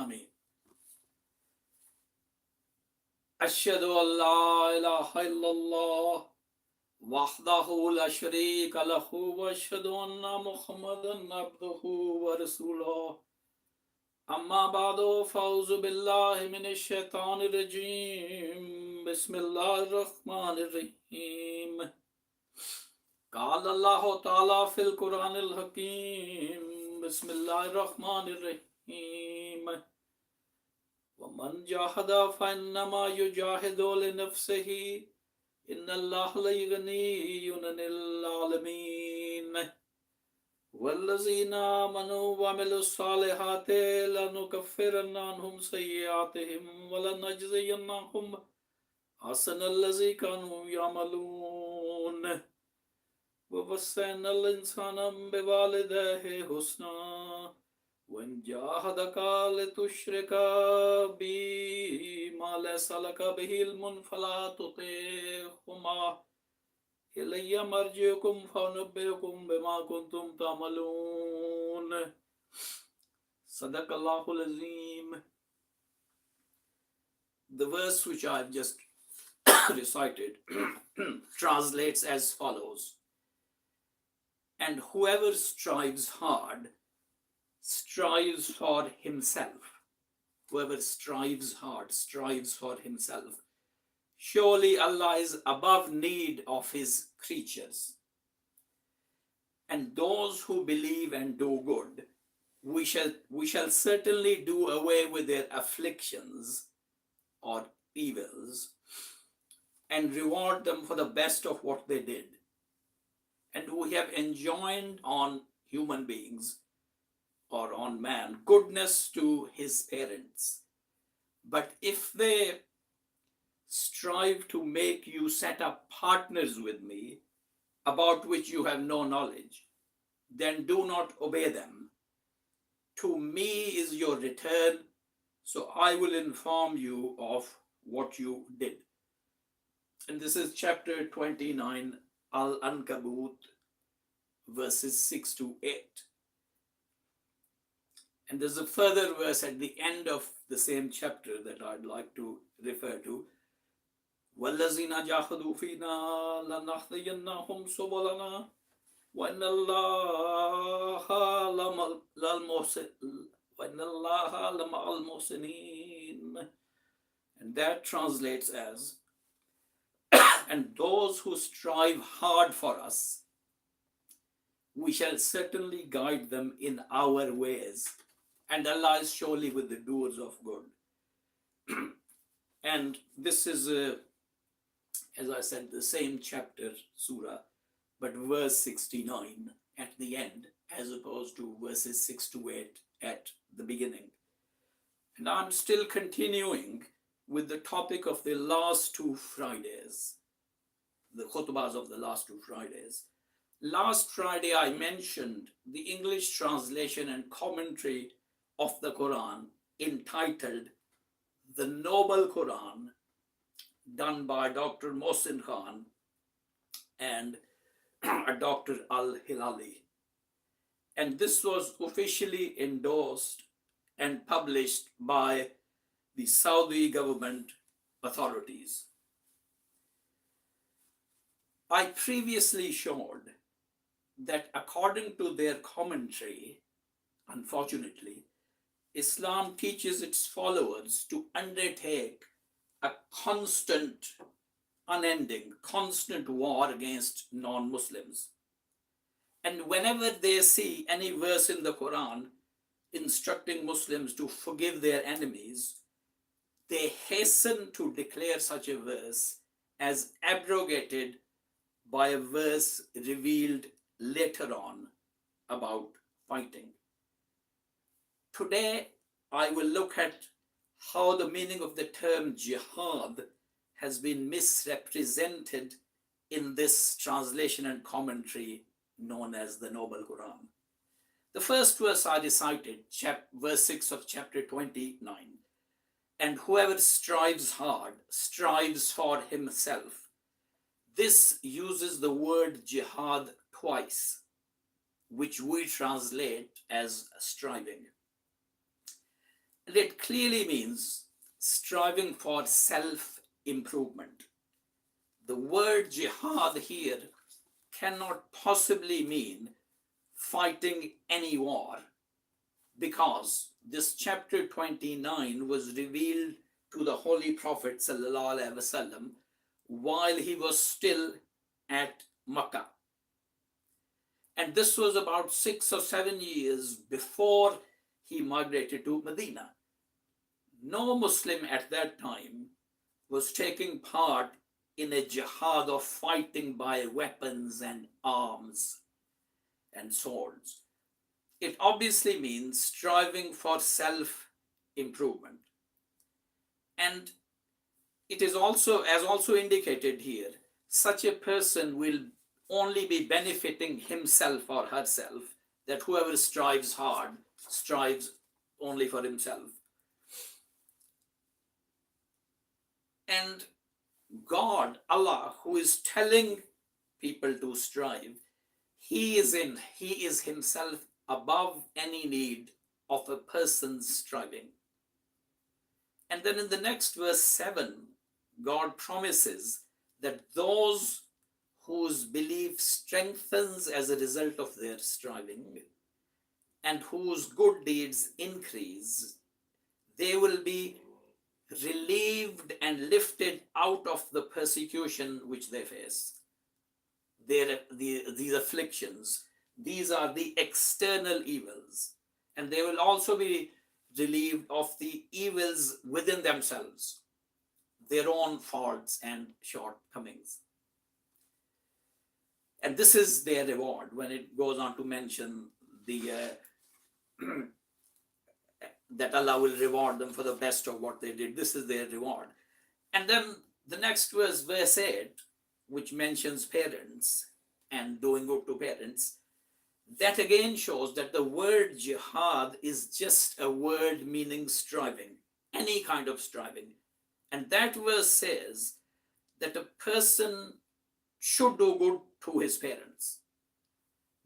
Ameen. Ashhadu an la ilaha illallah wahdahu la sharika lahu wa ashhadu anna Muhammadan abduhu wa rasuluh. Amma ba'du, fa'uzu billahi minash shaitanir rajim. Bismillahir rahmanir rahim. قال الله تعالى في القرآن الحكيم بسم الله الرحمن الرحيم ومن جاهد فإنما يجاهد لنفسه إن الله لغني عن العالمين والذين آمنوا وعملوا الصالحات لنكفرن عنهم سيئاتهم ولنجزينهم أحسن الذي كانوا يعملون ووصينا الإنسان بوالديه حسنا وإن جاهدك لتشرك بي ما ليس لك به علم فلا تطعهما إلي مرجعكم فأنبئكم بما كنتم تعملون صدق الله العظيم. The verse which I have just recited translates as follows. And whoever strives hard strives for himself. Whoever strives hard strives for himself. Surely Allah is above need of his creatures. And those who believe and do good, we shall certainly do away with their afflictions or evils and reward them for the best of what they did. And we have enjoined on human beings or on man goodness to his parents. But if they strive to make you set up partners with me about which you have no knowledge, then do not obey them. To me is your return, so I will inform you of what you did. And this is chapter 29, Al-Ankabut, verses 6 to 8. And there's a further verse at the end of the same chapter that I'd like to refer to. وَالَّذِينَ جَاهَدُوا فِينَا لَنَهْدِيَنَّهُمْ سُبُلَنَا وَإِنَّ اللَّهَ لَمَعَ الْمُحْسِنِينَ. And that translates as, and those who strive hard for us, we shall certainly guide them in our ways. And Allah is surely with the doers of good. And this is, as I said, the same chapter, surah, but verse 69 at the end, as opposed to verses 6 to 8 at the beginning. And I'm still continuing with the topic of the last two Fridays, the khutbahs of the last two Fridays. Last Friday, I mentioned the English translation and commentary of the Quran entitled The Noble Quran, done by Dr. Mohsin Khan and Dr. Al-Hilali. And this was officially endorsed and published by the Saudi government authorities. I previously showed that according to their commentary, unfortunately, Islam teaches its followers to undertake a constant, unending, constant war against non-Muslims. And whenever they see any verse in the Quran instructing Muslims to forgive their enemies, they hasten to declare such a verse as abrogated by a verse revealed later on about fighting. Today, I will look at how the meaning of the term jihad has been misrepresented in this translation and commentary known as the Noble Quran. The first verse I recited, verse 6 of chapter 29. And whoever strives hard strives for himself. This uses the word jihad twice, which we translate as striving. And it clearly means striving for self-improvement. The word jihad here cannot possibly mean fighting any war, because this chapter 29 was revealed to the Holy Prophet sallallahu alaihi wasallam while he was still at Makkah. And this was about 6 or 7 years before he migrated to Medina. No Muslim at that time was taking part in a jihad of fighting by weapons and arms and swords. It obviously means striving for self-improvement. And it is also, as also indicated here, such a person will only be benefiting himself or herself, that whoever strives hard strives only for himself. And God, Allah, who is telling people to strive, He is himself above any need of a person's striving. And then in the next verse 7, God promises that those whose belief strengthens as a result of their striving and whose good deeds increase, they will be relieved and lifted out of the persecution which they face. These afflictions, these are the external evils, and they will also be relieved of the evils within themselves, their own faults and shortcomings. And this is their reward when it goes on to mention that Allah will reward them for the best of what they did. This is their reward. And then the next verse, verse 8, which mentions parents and doing good to parents, that again shows that the word jihad is just a word meaning striving, any kind of striving. And that verse says that a person should do good to his parents.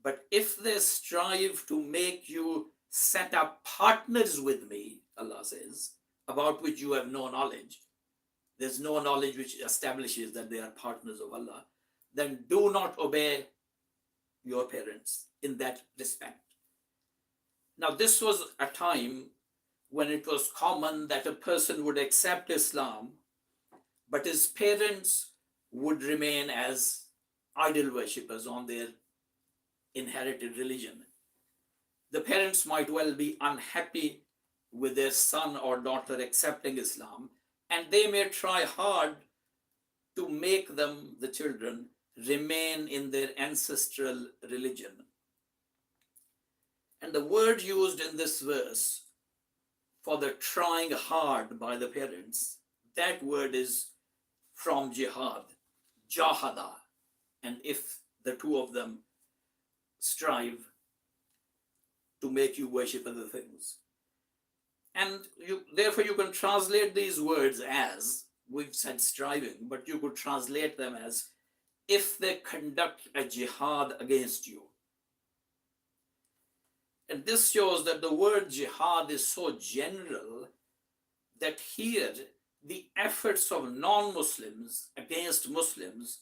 But if they strive to make you set up partners with me, Allah says, about which you have no knowledge, there's no knowledge which establishes that they are partners of Allah, then do not obey your parents in that respect. Now, this was a time when it was common that a person would accept Islam, but his parents would remain as idol worshippers on their inherited religion. The parents might well be unhappy with their son or daughter accepting Islam, and they may try hard to make them, the children, remain in their ancestral religion. And the word used in this verse for the trying hard by the parents, that word is from jihad, jahada. And if the two of them strive to make you worship other things. And therefore you can translate these words as, we've said striving, but you could translate them as, if they conduct a jihad against you. And this shows that the word jihad is so general that here the efforts of non-Muslims against Muslims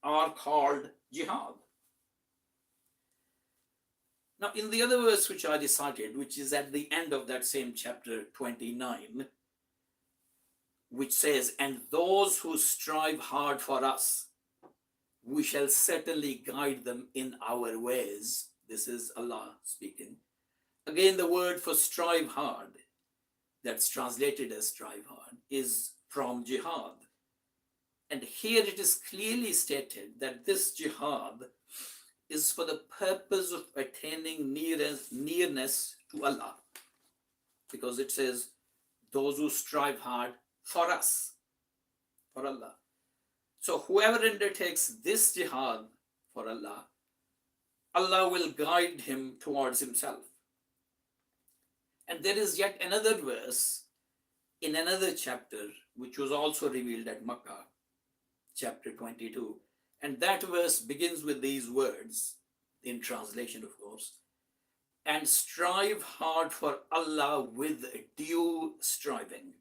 are called jihad. Now, in the other verse which I recited, which is at the end of that same chapter 29, which says, and those who strive hard for us, we shall certainly guide them in our ways. This is Allah speaking. Again, the word for strive hard, that's translated as strive hard, is from jihad. And here it is clearly stated that this jihad is for the purpose of attaining nearness to Allah. Because it says, those who strive hard for us, for Allah. So whoever undertakes this jihad for Allah, Allah will guide him towards himself. And there is yet another verse in another chapter, which was also revealed at Makkah, chapter 22. And that verse begins with these words, in translation, of course. and strive hard for Allah with due striving.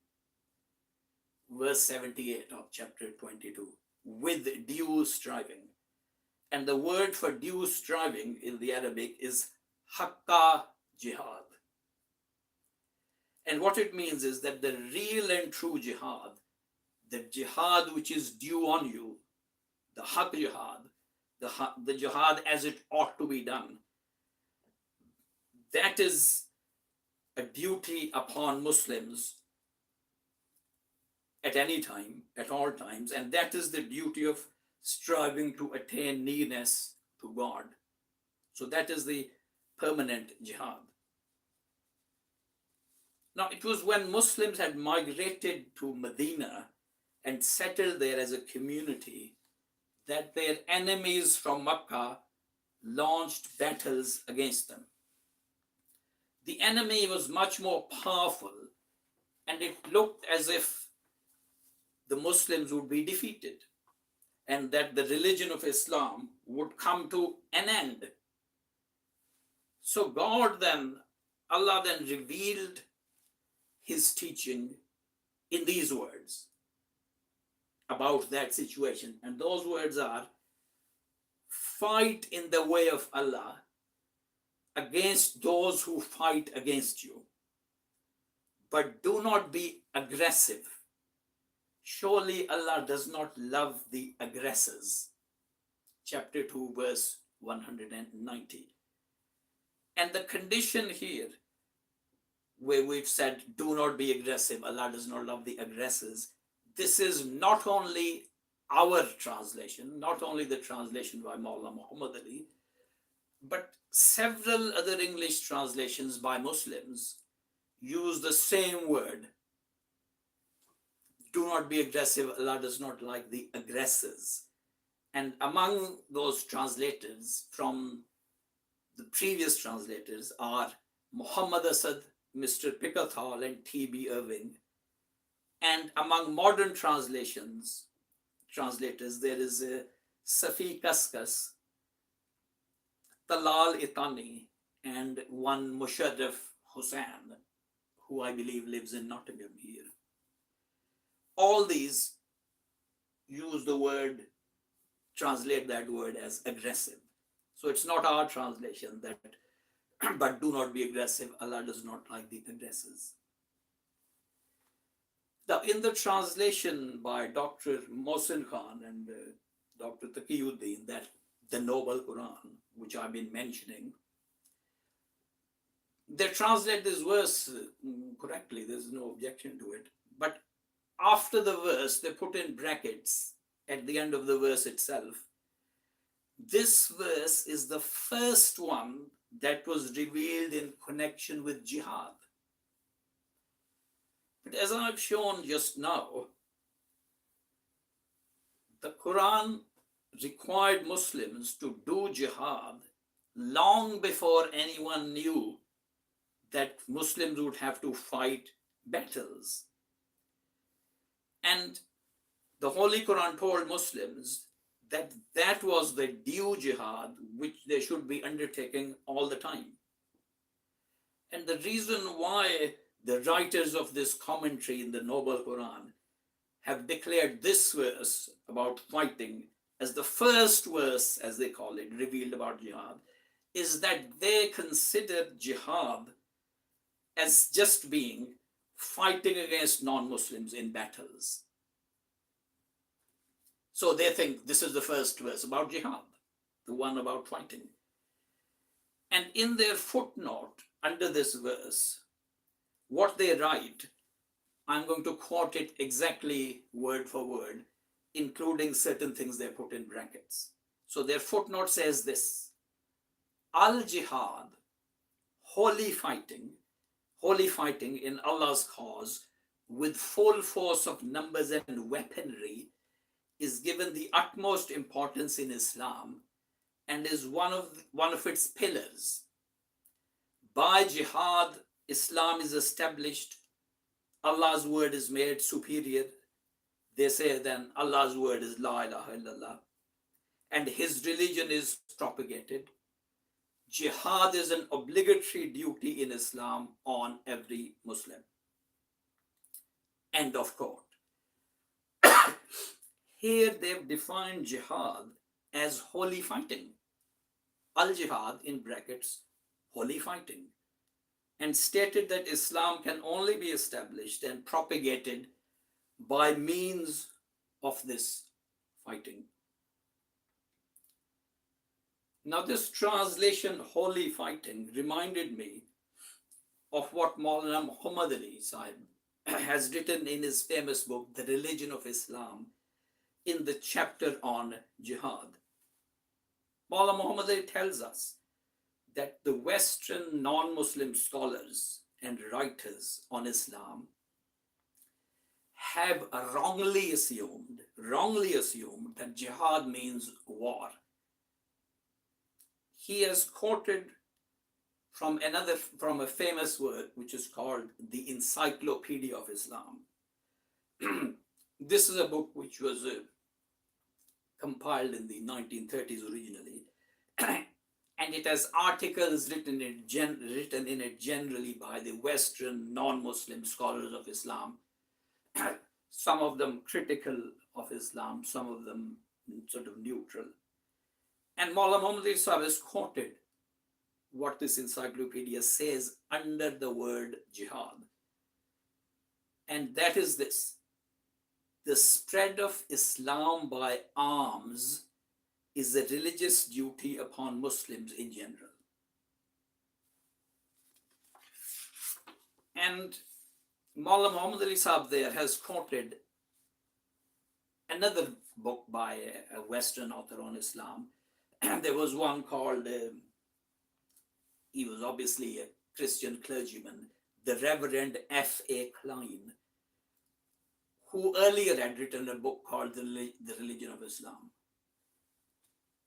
Verse 78 of chapter 22. With due striving. And the word for due striving in the Arabic is Hakka Jihad. And what it means is that the real and true jihad, the jihad which is due on you, the Haqq jihad, the jihad as it ought to be done, that is a duty upon Muslims at any time, at all times, and that is the duty of striving to attain nearness to God. So that is the permanent jihad. Now, it was when Muslims had migrated to Medina and settled there as a community that their enemies from Mecca launched battles against them. The enemy was much more powerful, and it looked as if the Muslims would be defeated and that the religion of Islam would come to an end. So Allah then revealed his teaching in these words about that situation. And those words are, fight in the way of Allah against those who fight against you, but do not be aggressive. Surely Allah does not love the aggressors. Chapter 2, verse 190. And the condition here, where we've said, do not be aggressive, Allah does not love the aggressors, this is not only our translation, not only the translation by Maulana Muhammad Ali, but several other English translations by Muslims use the same word. Do not be aggressive, Allah does not like the aggressors. And among those translators from the previous translators are Muhammad Asad, Mr. Picathall, and T.B. Irving. And among modern translators, there is Safi Kaskas, Talal Itani, and one Musharraf Hussain, who I believe lives in Nottingham here. All these use the word, translate that word as aggressive. So it's not our translation that, but do not be aggressive, Allah does not like the aggressors. Now, in the translation by Dr. Mohsin Khan and Dr. Taqiyuddin, that the Noble Quran, which I've been mentioning, they translate this verse correctly, there's no objection to it. But after the verse, they put in brackets at the end of the verse itself. This verse is the first one that was revealed in connection with jihad. But as I've shown just now, the Quran required Muslims to do jihad long before anyone knew that Muslims would have to fight battles. And the Holy Quran told Muslims that that was the due jihad which they should be undertaking all the time. And the reason why the writers of this commentary in the Noble Quran have declared this verse about fighting as the first verse, as they call it, revealed about jihad, is that they consider jihad as just being fighting against non-Muslims in battles. So they think this is the first verse about jihad, the one about fighting. And in their footnote under this verse, what they write, I'm going to quote it exactly word for word, including certain things they put in brackets. So their footnote says this: Al-Jihad, holy fighting in Allah's cause with full force of numbers and weaponry, is given the utmost importance in Islam and is one of its pillars. By jihad, Islam is established, Allah's word is made superior. They say then Allah's word is La ilaha illallah, and his religion is propagated. Jihad is an obligatory duty in Islam on every Muslim. End of quote. Here they've defined jihad as holy fighting. Al-Jihad, in brackets, holy fighting, and stated that Islam can only be established and propagated by means of this fighting. Now, this translation, holy fighting, reminded me of what Maulana Muhammad Ali Sahib has written in his famous book, The Religion of Islam, in the chapter on jihad. Maulana Muhammad Ali tells us that the Western non-Muslim scholars and writers on Islam have wrongly assumed that jihad means war. He has quoted from a famous work which is called the Encyclopedia of Islam. This is a book which was compiled in the 1930s originally, and it has articles written in it generally by the Western non-Muslim scholars of Islam, some of them critical of Islam, some of them sort of neutral. And Maulana Muhammad Ali Sahib has quoted what this encyclopedia says under the word jihad. And that is this: the spread of Islam by arms is a religious duty upon Muslims in general. And Maulana Muhammad Ali Sahib there has quoted another book by a Western author on Islam. There was one called, he was obviously a Christian clergyman, the Reverend F.A. Klein, who earlier had written a book called The Religion of Islam,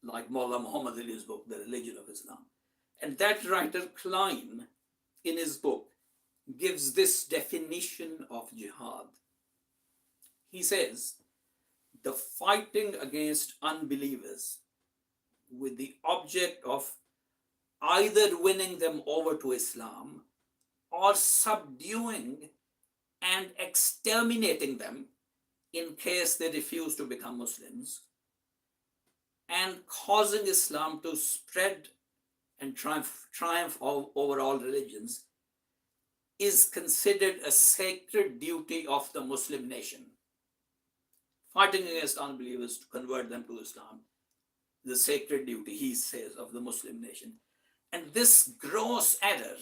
like Maulana Muhammad Ali's book, The Religion of Islam. And that writer Klein, in his book, gives this definition of jihad. He says, the fighting against unbelievers with the object of either winning them over to Islam or subduing and exterminating them in case they refuse to become Muslims, and causing Islam to spread and triumph over all religions, is considered a sacred duty of the Muslim nation. Fighting against unbelievers to convert them to Islam, the sacred duty, he says, of the Muslim nation. And this gross error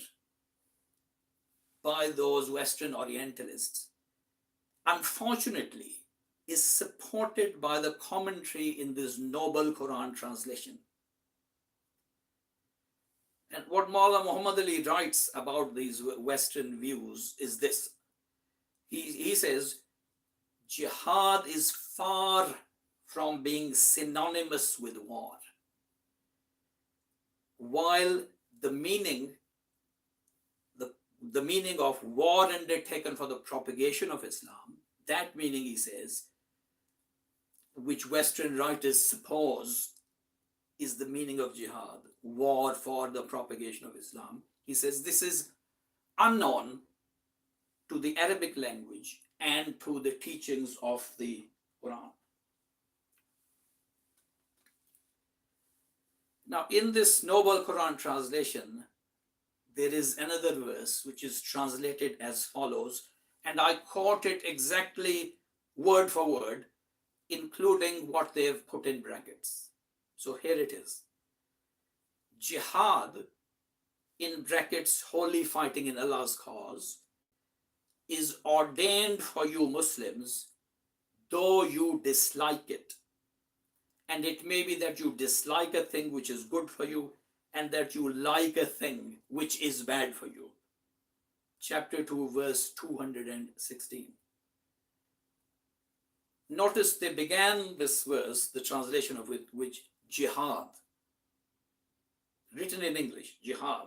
by those Western Orientalists, unfortunately, is supported by the commentary in this noble Quran translation. And what Maulana Muhammad Ali writes about these Western views is this. He says, jihad is far from being synonymous with war, while the meaning of war undertaken for the propagation of Islam, that meaning, he says, which Western writers suppose is the meaning of jihad, war for the propagation of Islam, he says this is unknown to the Arabic language and to the teachings of the Quran. Now, in this noble Quran translation, there is another verse which is translated as follows, and I quote it exactly word for word, including what they have put in brackets. So here it is. Jihad, in brackets, holy fighting in Allah's cause, is ordained for you Muslims, though you dislike it. And it may be that you dislike a thing which is good for you, and that you like a thing which is bad for you. Chapter 2, verse 216. Notice they began this verse, the translation of which jihad, written in English, jihad.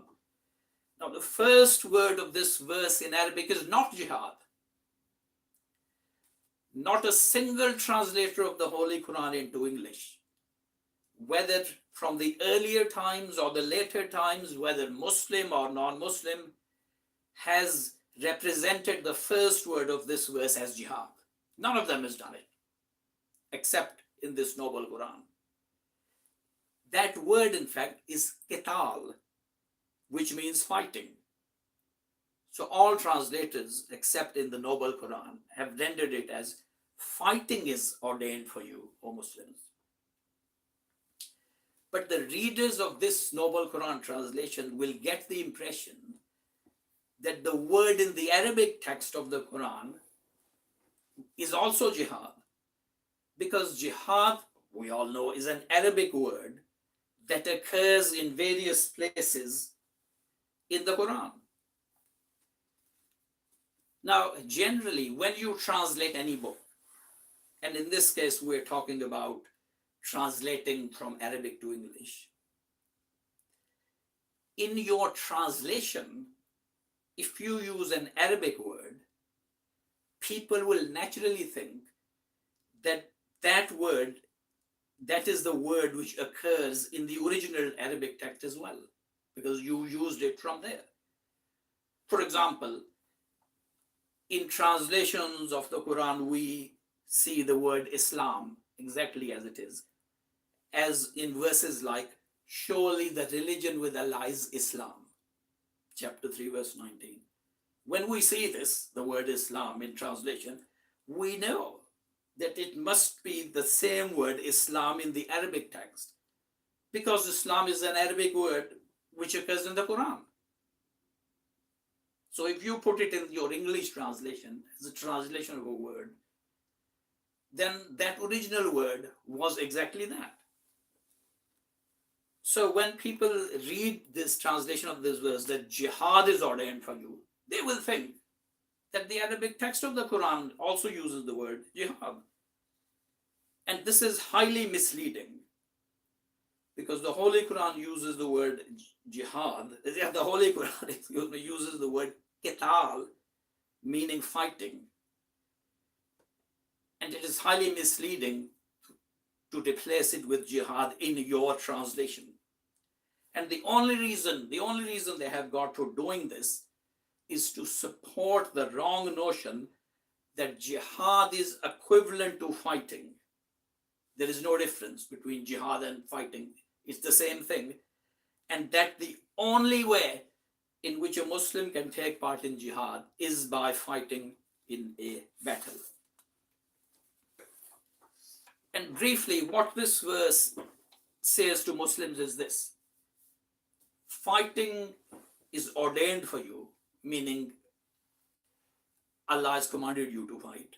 Now, the first word of this verse in Arabic is not jihad. Not a single translator of the Holy Quran into English whether from the earlier times or the later times, whether Muslim or non-Muslim, has represented the first word of this verse as jihad. None of them has done it, except in this noble Quran. That word, in fact, is qital, which means fighting. So all translators, except in the noble Quran, have rendered it as fighting is ordained for you, O Muslims. But the readers of this noble Quran translation will get the impression that the word in the Arabic text of the Quran is also jihad, because jihad, we all know, is an Arabic word that occurs in various places in the Quran. Now, generally, when you translate any book, and in this case, we're talking about translating from Arabic to English, in your translation, if you use an Arabic word, people will naturally think that that word, that is the word which occurs in the original Arabic text as well, because you used it from there. For example, in translations of the Quran, we see the word Islam exactly as it is, as in verses like, surely the religion with Allah is Islam, chapter 3, verse 19. When we see this, the word Islam in translation, we know that it must be the same word Islam in the Arabic text, because Islam is an Arabic word which occurs in the Quran. So if you put it in your English translation as a translation of a word, then that original word was exactly that. So when people read this translation of this verse, that jihad is ordained for you, they will think that the Arabic text of the Quran also uses the word jihad. And this is highly misleading, because the Holy Quran uses the word jihad. The Holy Quran uses the word qital, meaning fighting. And it is highly misleading to replace it with jihad in your translation. And the only reason they have got for doing this is to support the wrong notion that jihad is equivalent to fighting. There is no difference between jihad and fighting. It's the same thing. And that the only way in which a Muslim can take part in jihad is by fighting in a battle. And briefly, what this verse says to Muslims is this: fighting is ordained for you, meaning Allah has commanded you to fight.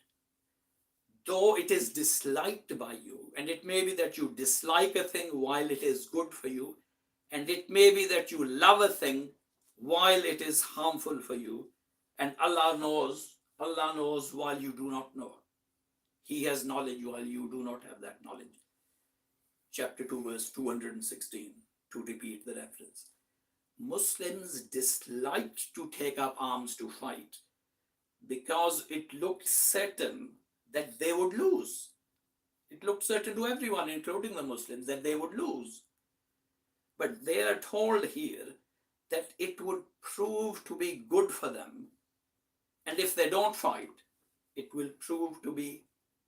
Though it is disliked by you, and it may be that you dislike a thing while it is good for you, and it may be that you love a thing while it is harmful for you, and Allah knows while you do not know. He has knowledge while you do not have that knowledge. Chapter 2, verse 216, to repeat the reference. Muslims disliked to take up arms to fight because it looked certain that they would lose. It looked certain to everyone, including the Muslims, that they would lose. But they are told here that it would prove to be good for them. And if they don't fight, it will prove to be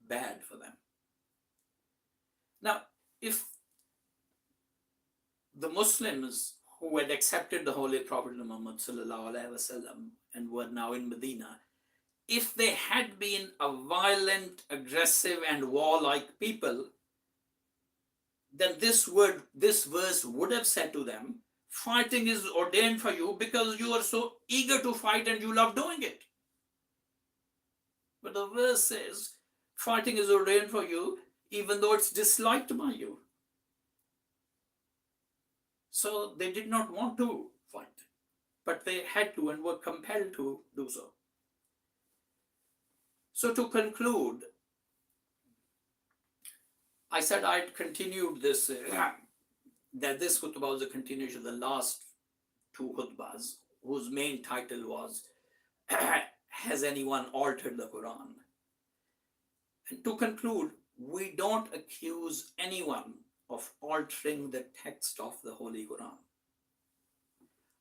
bad for them. Now, if the Muslims who had accepted the Holy Prophet Muhammad ﷺ and were now in Medina, if they had been a violent, aggressive, and warlike people, then this verse would have said to them, fighting is ordained for you because you are so eager to fight and you love doing it. But the verse says, fighting is ordained for you even though it's disliked by you. So they did not want to fight, but they had to and were compelled to do so. So to conclude, I said I'd continued this, that this khutbah was a continuation of the last two khutbahs, whose main title was, Has Anyone Altered the Quran? And to conclude, we don't accuse anyone of altering the text of the Holy Quran.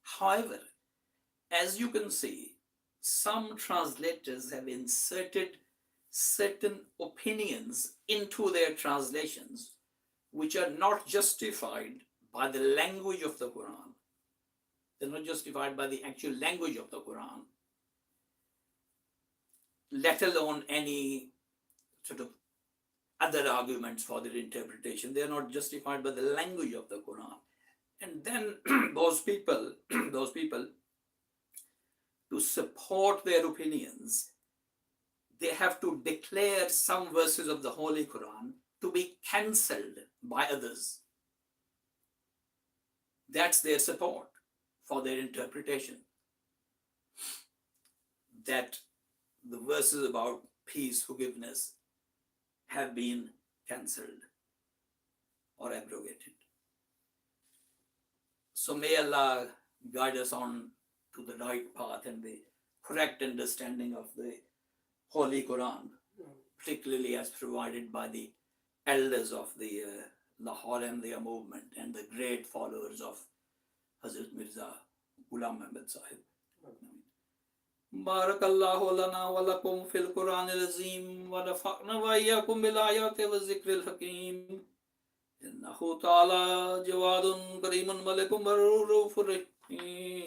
However, as you can see, some translators have inserted certain opinions into their translations which are not justified by the language of the Quran. They're not justified by the actual language of the Quran, let alone any sort of other arguments for their interpretation. They are not justified by the language of the Quran. And then those people, to support their opinions, they have to declare some verses of the Holy Quran to be cancelled by others. That's their support for their interpretation. That the verses about peace, forgiveness have been cancelled or abrogated. So may Allah guide us on to the right path and the correct understanding of the Holy Quran, particularly as provided by the elders of the Lahore and their movement and the great followers of Hazrat Mirza Ghulam Ahmad Sahib. Barakallahu lana wa lakum fil Quran al-Azim wa nafa'na wa iyyakum bil ayati wa zikril hakim. Innahu ta'ala jawadun karimun malikum barurufur rahim.